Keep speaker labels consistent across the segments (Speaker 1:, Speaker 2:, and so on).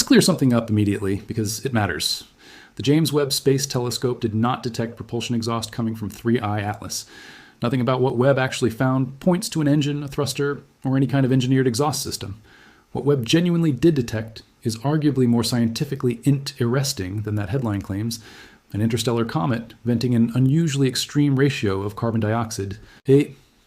Speaker 1: clear something up immediately because it matters. The James Webb Space Telescope did not detect propulsion exhaust coming from 3I Atlas. Nothing about what Webb actually found points to an engine, a thruster, or any kind of engineered exhaust system. What Webb genuinely did detect is arguably more scientifically interesting than that headline claims: an interstellar comet venting an unusually extreme ratio of carbon dioxide,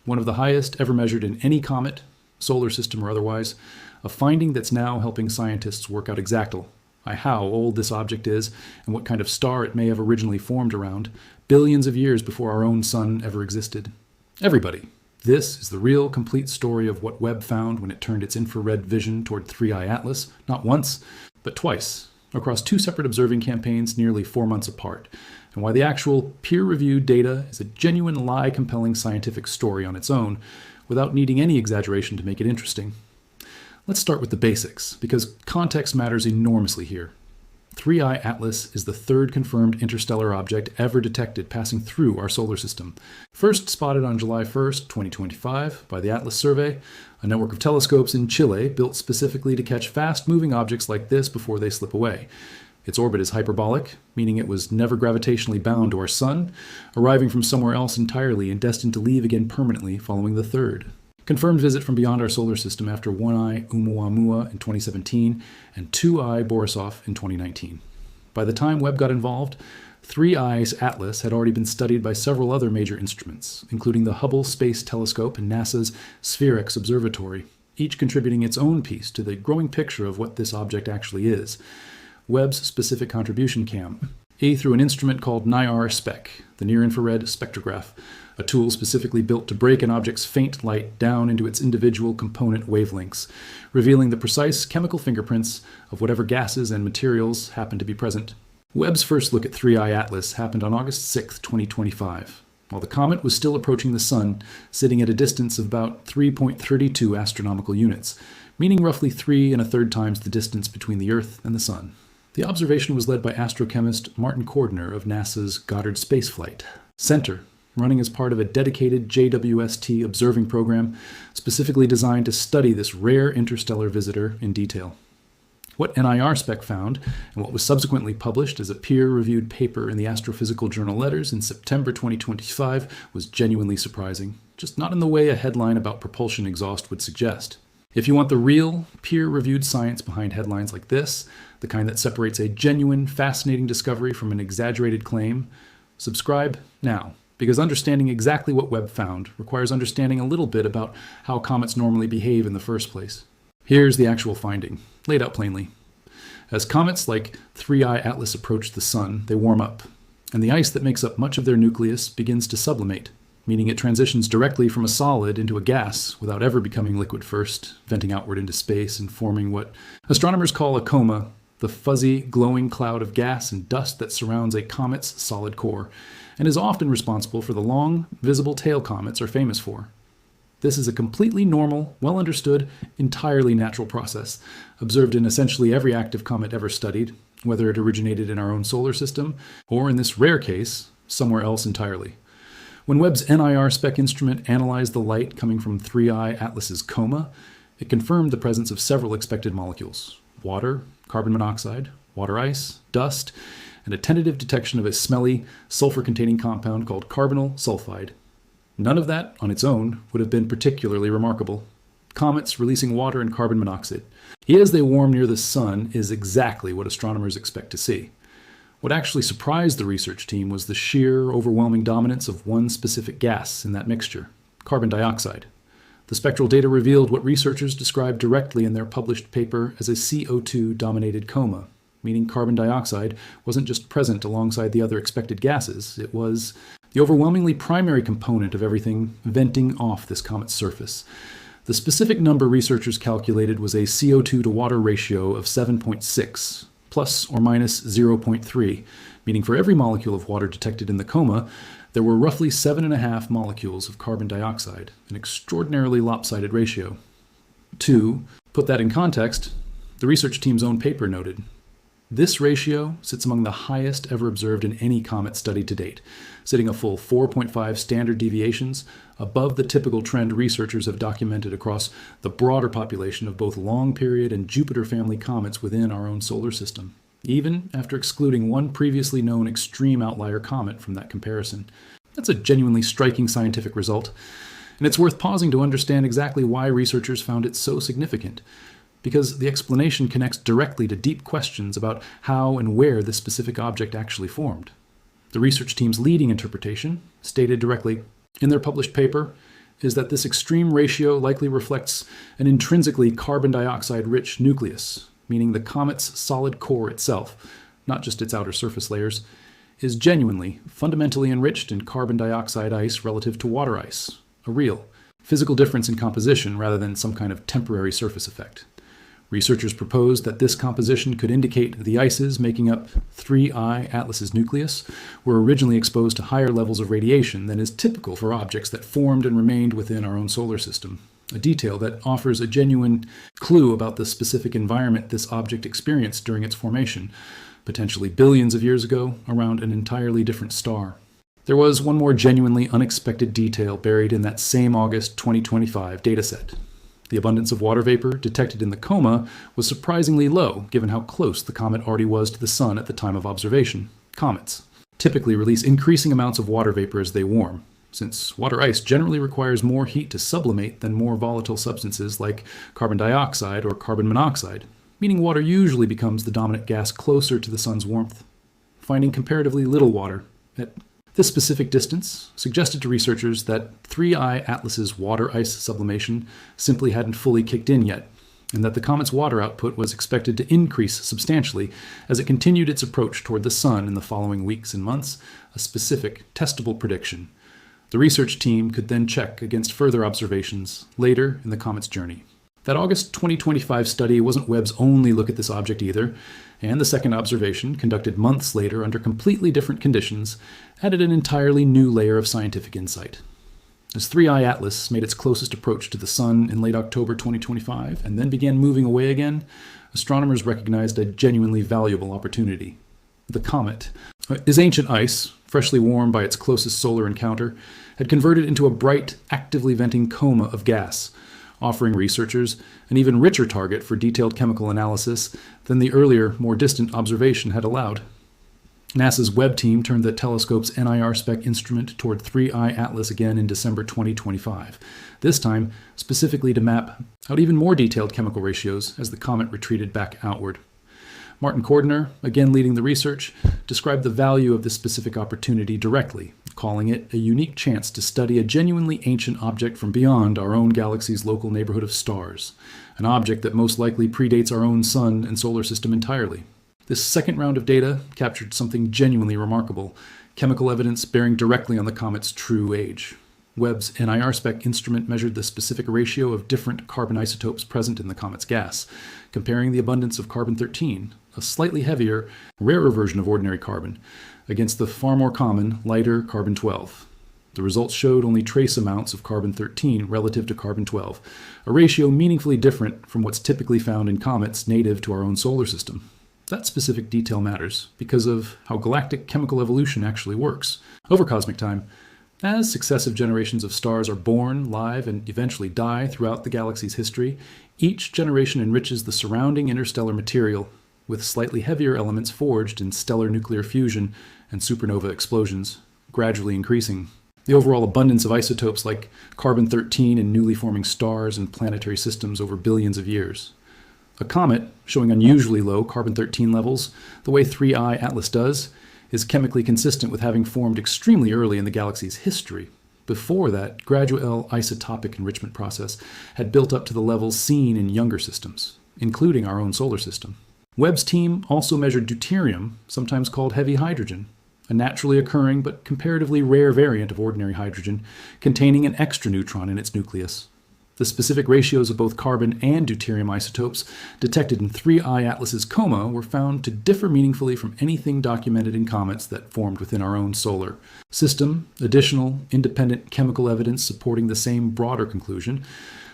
Speaker 1: one of the highest ever measured in any comet, solar system or otherwise, a finding that's now helping scientists work out exactly how old this object is and what kind of star it may have originally formed around, billions of years before our own sun ever existed. Everybody, this is the real, complete story of what Webb found when it turned its infrared vision toward 3I Atlas, not once, but twice, across 2 separate observing campaigns nearly 4 months apart, and why the actual peer-reviewed data is a genuine lie-compelling scientific story on its own, without needing any exaggeration to make it interesting. Let's start with the basics, because context matters enormously here. 3I Atlas is the 3rd confirmed interstellar object ever detected passing through our solar system. First spotted on July 1st, 2025 by the Atlas Survey, a network of telescopes in Chile built specifically to catch fast-moving objects like this before they slip away. Its orbit is hyperbolic, meaning it was never gravitationally bound to our sun, arriving from somewhere else entirely and destined to leave again permanently following the 3rd. Confirmed visit from beyond our solar system after 1I Oumuamua in 2017 and 2I Borisov in 2019. By the time Webb got involved, 3I's Atlas had already been studied by several other major instruments, including the Hubble Space Telescope and NASA's SphereX Observatory, each contributing its own piece to the growing picture of what this object actually is. Webb's specific contribution came through an instrument called NIR-SPEC, the Near-Infrared Spectrograph, a tool specifically built to break an object's faint light down into its individual component wavelengths, revealing the precise chemical fingerprints of whatever gases and materials happen to be present. Webb's first look at 3I Atlas happened on August 6, 2025, while the comet was still approaching the sun, sitting at a distance of about 3.32 astronomical units, meaning roughly 3 1/3 times the distance between the Earth and the sun. The observation was led by astrochemist Martin Cordner of NASA's Goddard Space Flight Center, running as part of a dedicated JWST observing program specifically designed to study this rare interstellar visitor in detail. What NIR-SPEC found, and what was subsequently published as a peer-reviewed paper in the Astrophysical Journal Letters in September 2025, was genuinely surprising, just not in the way a headline about propulsion exhaust would suggest. If you want the real, peer-reviewed science behind headlines like this, the kind that separates a genuine, fascinating discovery from an exaggerated claim, subscribe now, because understanding exactly what Webb found requires understanding a little bit about how comets normally behave in the first place. Here's the actual finding, laid out plainly. As comets like 3I Atlas approach the sun, they warm up, and the ice that makes up much of their nucleus begins to sublimate, meaning it transitions directly from a solid into a gas without ever becoming liquid first, venting outward into space and forming what astronomers call a coma, the fuzzy, glowing cloud of gas and dust that surrounds a comet's solid core, and is often responsible for the long, visible tail comets are famous for. This is a completely normal, well-understood, entirely natural process, observed in essentially every active comet ever studied, whether it originated in our own solar system, or in this rare case, somewhere else entirely. When Webb's NIR-SPEC instrument analyzed the light coming from 3I Atlas's coma, it confirmed the presence of several expected molecules: water, carbon monoxide, water ice, dust, and a tentative detection of a smelly, sulfur-containing compound called carbonyl sulfide. None of that, on its own, would have been particularly remarkable. Comets releasing water and carbon monoxide, as they warm near the sun, is exactly what astronomers expect to see. What actually surprised the research team was the sheer, overwhelming dominance of one specific gas in that mixture: carbon dioxide. The spectral data revealed what researchers described directly in their published paper as a CO2-dominated coma, meaning carbon dioxide wasn't just present alongside the other expected gases, it was the overwhelmingly primary component of everything venting off this comet's surface. The specific number researchers calculated was a CO2 to water ratio of 7.6, plus or minus 0.3, meaning for every molecule of water detected in the coma, there were roughly 7.5 molecules of carbon dioxide, an extraordinarily lopsided ratio. To put that in context, the research team's own paper noted, This ratio sits among the highest ever observed in any comet study to date, sitting a full 4.5 standard deviations above the typical trend researchers have documented across the broader population of both long-period and Jupiter family comets within our own solar system, even after excluding one previously known extreme outlier comet from that comparison. That's a genuinely striking scientific result, and it's worth pausing to understand exactly why researchers found it so significant, because the explanation connects directly to deep questions about how and where this specific object actually formed. The research team's leading interpretation, stated directly in their published paper, is that this extreme ratio likely reflects an intrinsically carbon dioxide-rich nucleus, meaning the comet's solid core itself, not just its outer surface layers, is genuinely, fundamentally enriched in carbon dioxide ice relative to water ice, a real, physical difference in composition rather than some kind of temporary surface effect. Researchers proposed that this composition could indicate the ices making up 3I Atlas's nucleus were originally exposed to higher levels of radiation than is typical for objects that formed and remained within our own solar system, a detail that offers a genuine clue about the specific environment this object experienced during its formation, potentially billions of years ago, around an entirely different star. There was one more genuinely unexpected detail buried in that same August 2025 dataset. The abundance of water vapor detected in the coma was surprisingly low, given how close the comet already was to the Sun at the time of observation. Comets typically release increasing amounts of water vapor as they warm, since water ice generally requires more heat to sublimate than more volatile substances like carbon dioxide or carbon monoxide, meaning water usually becomes the dominant gas closer to the Sun's warmth. Finding comparatively little water at this specific distance suggested to researchers that 3I Atlas's water ice sublimation simply hadn't fully kicked in yet, and that the comet's water output was expected to increase substantially as it continued its approach toward the Sun in the following weeks and months, a specific, testable prediction. The research team could then check against further observations later in the comet's journey. That August 2025 study wasn't Webb's only look at this object either, and the second observation, conducted months later under completely different conditions, added an entirely new layer of scientific insight. As 3I Atlas made its closest approach to the Sun in late October 2025 and then began moving away again, astronomers recognized a genuinely valuable opportunity. The comet, is ancient ice, freshly warmed by its closest solar encounter, had converted into a bright, actively venting coma of gas, offering researchers an even richer target for detailed chemical analysis than the earlier, more distant observation had allowed. NASA's Webb team turned the telescope's NIR-spec instrument toward 3I Atlas again in December 2025, this time specifically to map out even more detailed chemical ratios as the comet retreated back outward. Martin Cordner, again leading the research, described the value of this specific opportunity directly, calling it a unique chance to study a genuinely ancient object from beyond our own galaxy's local neighborhood of stars, an object that most likely predates our own Sun and solar system entirely. This second round of data captured something genuinely remarkable, chemical evidence bearing directly on the comet's true age. Webb's NIR-spec instrument measured the specific ratio of different carbon isotopes present in the comet's gas, comparing the abundance of carbon-13, a slightly heavier, rarer version of ordinary carbon, against the far more common, lighter carbon-12. The results showed only trace amounts of carbon-13 relative to carbon-12, a ratio meaningfully different from what's typically found in comets native to our own solar system. That specific detail matters because of how galactic chemical evolution actually works. Over cosmic time, as successive generations of stars are born, live, and eventually die throughout the galaxy's history, each generation enriches the surrounding interstellar material with slightly heavier elements forged in stellar nuclear fusion and supernova explosions, gradually increasing the overall abundance of isotopes like carbon-13 in newly forming stars and planetary systems over billions of years. A comet, showing unusually low carbon-13 levels, the way 3I Atlas does, is chemically consistent with having formed extremely early in the galaxy's history. Before that, gradual isotopic enrichment process had built up to the levels seen in younger systems, including our own solar system. Webb's team also measured deuterium, sometimes called heavy hydrogen, a naturally occurring but comparatively rare variant of ordinary hydrogen, containing an extra neutron in its nucleus. The specific ratios of both carbon and deuterium isotopes detected in 3I Atlas's coma were found to differ meaningfully from anything documented in comets that formed within our own solar system. Additional, independent chemical evidence supporting the same broader conclusion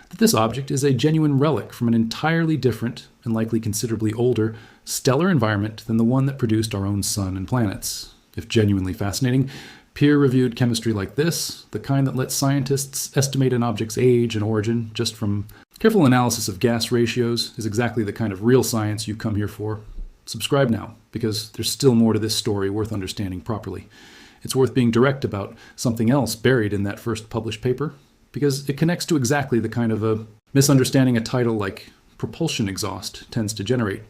Speaker 1: that this object is a genuine relic from an entirely different, and likely considerably older, stellar environment than the one that produced our own sun and planets. If genuinely fascinating, peer-reviewed chemistry like this, the kind that lets scientists estimate an object's age and origin just from careful analysis of gas ratios, is exactly the kind of real science you come here for. Subscribe now, because there's still more to this story worth understanding properly. It's worth being direct about something else buried in that first published paper, because it connects to exactly the kind of a misunderstanding a title like Propulsion exhaust tends to generate.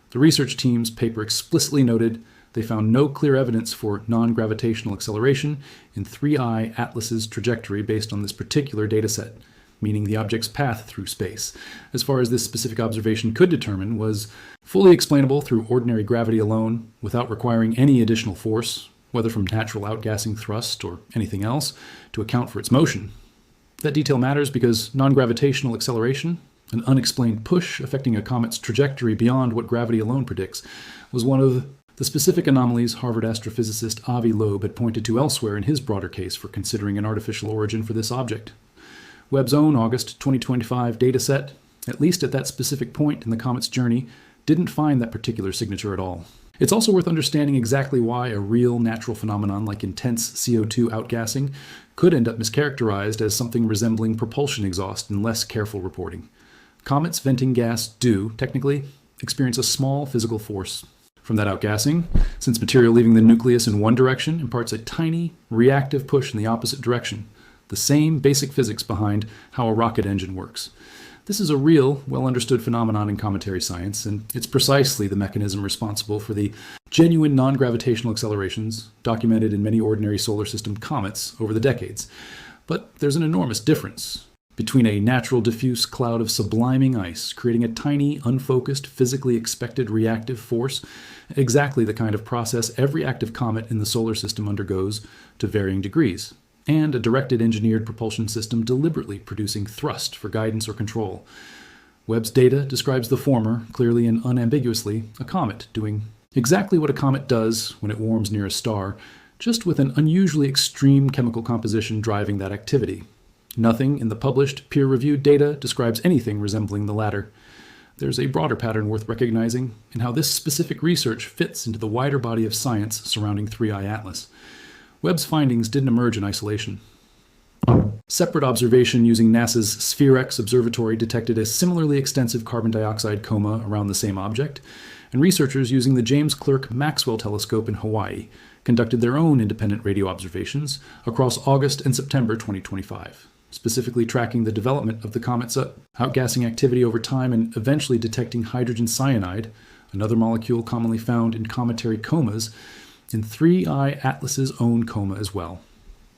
Speaker 1: The research team's paper explicitly noted they found no clear evidence for non-gravitational acceleration in 3I Atlas's trajectory based on this particular dataset, meaning the object's path through space, as far as this specific observation could determine, was fully explainable through ordinary gravity alone, without requiring any additional force, whether from natural outgassing thrust or anything else, to account for its motion. That detail matters because non-gravitational acceleration, an unexplained push affecting a comet's trajectory beyond what gravity alone predicts, was one of the specific anomalies Harvard astrophysicist Avi Loeb had pointed to elsewhere in his broader case for considering an artificial origin for this object. Webb's own August 2025 dataset, at least at that specific point in the comet's journey, didn't find that particular signature at all. It's also worth understanding exactly why a real natural phenomenon like intense CO2 outgassing could end up mischaracterized as something resembling propulsion exhaust in less careful reporting. Comets venting gas do, technically, experience a small physical force from that outgassing, since material leaving the nucleus in one direction imparts a tiny, reactive push in the opposite direction, the same basic physics behind how a rocket engine works. This is a real, well-understood phenomenon in cometary science, and it's precisely the mechanism responsible for the genuine non-gravitational accelerations documented in many ordinary solar system comets over the decades. But there's an enormous difference between a natural diffuse cloud of subliming ice creating a tiny, unfocused, physically expected reactive force, exactly the kind of process every active comet in the solar system undergoes to varying degrees, and a directed engineered propulsion system deliberately producing thrust for guidance or control. Webb's data describes the former, clearly and unambiguously, a comet doing exactly what a comet does when it warms near a star, just with an unusually extreme chemical composition driving that activity. Nothing in the published, peer-reviewed data describes anything resembling the latter. There's a broader pattern worth recognizing in how this specific research fits into the wider body of science surrounding 3I Atlas. Webb's findings didn't emerge in isolation. Separate observation using NASA's SphereX observatory detected a similarly extensive carbon dioxide coma around the same object, and researchers using the James Clerk Maxwell Telescope in Hawaii conducted their own independent radio observations across August and September 2025, specifically tracking the development of the comet's outgassing activity over time and eventually detecting hydrogen cyanide, another molecule commonly found in cometary comas, in 3I Atlas's own coma as well.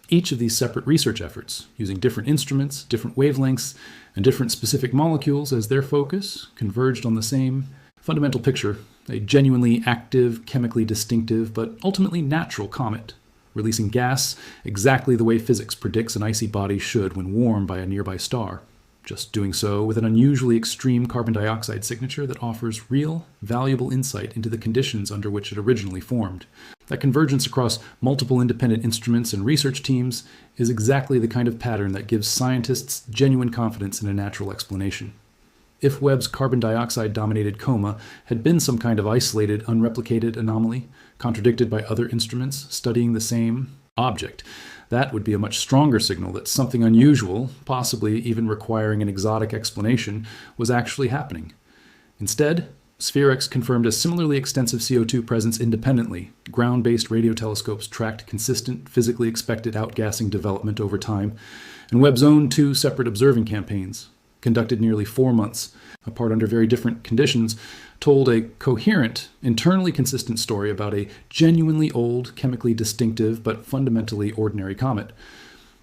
Speaker 1: Each of these separate research efforts, using different instruments, different wavelengths, and different specific molecules as their focus, converged on the same fundamental picture, a genuinely active, chemically distinctive, but ultimately natural comet, releasing gas exactly the way physics predicts an icy body should when warmed by a nearby star, just doing so with an unusually extreme carbon dioxide signature that offers real, valuable insight into the conditions under which it originally formed. That convergence across multiple independent instruments and research teams is exactly the kind of pattern that gives scientists genuine confidence in a natural explanation. If Webb's carbon dioxide-dominated coma had been some kind of isolated, unreplicated anomaly, contradicted by other instruments studying the same object, that would be a much stronger signal that something unusual, possibly even requiring an exotic explanation, was actually happening. Instead, SphereX confirmed a similarly extensive CO2 presence independently. Ground-based radio telescopes tracked consistent, physically expected outgassing development over time, and Webb's own two separate observing campaigns, conducted nearly 4 months apart under very different conditions, told a coherent, internally consistent story about a genuinely old, chemically distinctive, but fundamentally ordinary comet.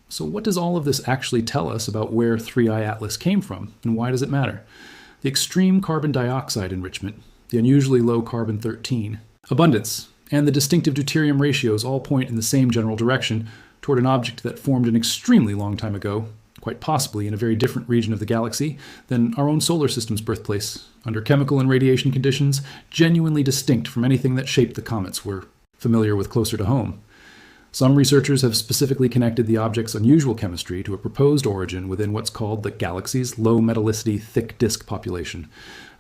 Speaker 1: So what does all of this actually tell us about where 3I Atlas came from, and why does it matter? The extreme carbon dioxide enrichment, the unusually low carbon-13, abundance, and the distinctive deuterium ratios all point in the same general direction toward an object that formed an extremely long time ago, quite possibly in a very different region of the galaxy than our own solar system's birthplace, under chemical and radiation conditions genuinely distinct from anything that shaped the comets we're familiar with closer to home. Some researchers have specifically connected the object's unusual chemistry to a proposed origin within what's called the galaxy's low metallicity thick disk population,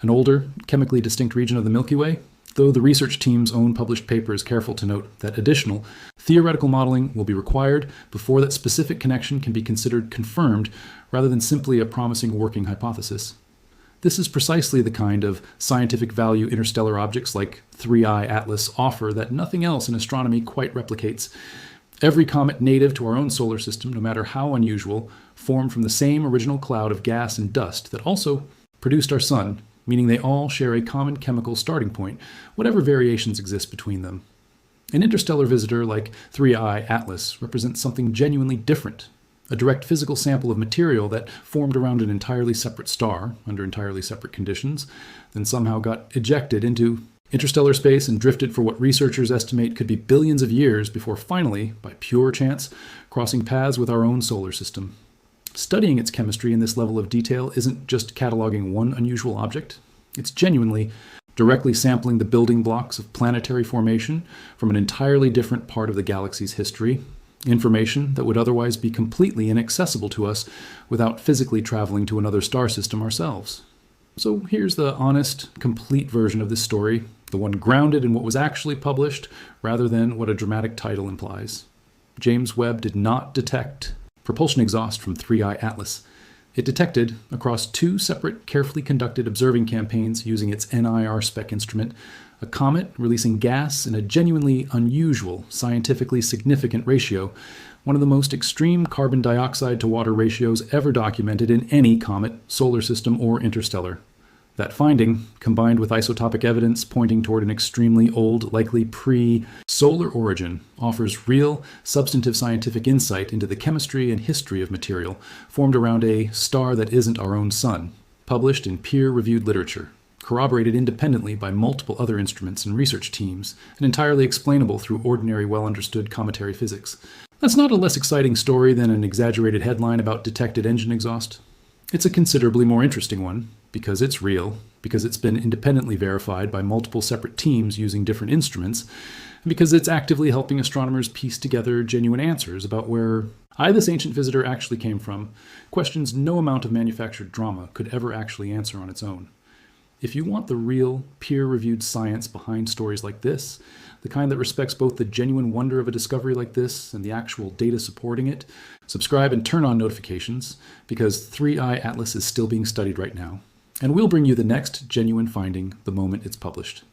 Speaker 1: an older, chemically distinct region of the Milky Way, though the research team's own published paper is careful to note that additional theoretical modeling will be required before that specific connection can be considered confirmed rather than simply a promising working hypothesis. This is precisely the kind of scientific value interstellar objects like 3I Atlas offer that nothing else in astronomy quite replicates. Every comet native to our own solar system, no matter how unusual, formed from the same original cloud of gas and dust that also produced our sun, meaning they all share a common chemical starting point, whatever variations exist between them. An interstellar visitor like 3I Atlas represents something genuinely different, a direct physical sample of material that formed around an entirely separate star under entirely separate conditions, then somehow got ejected into interstellar space and drifted for what researchers estimate could be billions of years before finally, by pure chance, crossing paths with our own solar system. Studying its chemistry in this level of detail isn't just cataloging one unusual object. It's genuinely directly sampling the building blocks of planetary formation from an entirely different part of the galaxy's history, information that would otherwise be completely inaccessible to us without physically traveling to another star system ourselves. So here's the honest, complete version of this story, the one grounded in what was actually published rather than what a dramatic title implies. James Webb did not detect propulsion exhaust from 3I Atlas. It detected, across two separate, carefully conducted observing campaigns using its NIR spec instrument, a comet releasing gas in a genuinely unusual, scientifically significant ratio, one of the most extreme carbon dioxide to water ratios ever documented in any comet, solar system, or interstellar. That finding, combined with isotopic evidence pointing toward an extremely old, likely pre-solar origin, offers real, substantive scientific insight into the chemistry and history of material formed around a star that isn't our own sun, published in peer-reviewed literature, corroborated independently by multiple other instruments and research teams, and entirely explainable through ordinary, well-understood cometary physics. That's not a less exciting story than an exaggerated headline about detected engine exhaust. It's a considerably more interesting one, because it's real, because it's been independently verified by multiple separate teams using different instruments, and because it's actively helping astronomers piece together genuine answers about where this ancient visitor actually came from, questions no amount of manufactured drama could ever actually answer on its own. If you want the real, peer-reviewed science behind stories like this, the kind that respects both the genuine wonder of a discovery like this and the actual data supporting it, subscribe and turn on notifications, because 3I Atlas is still being studied right now, and we'll bring you the next genuine finding the moment it's published.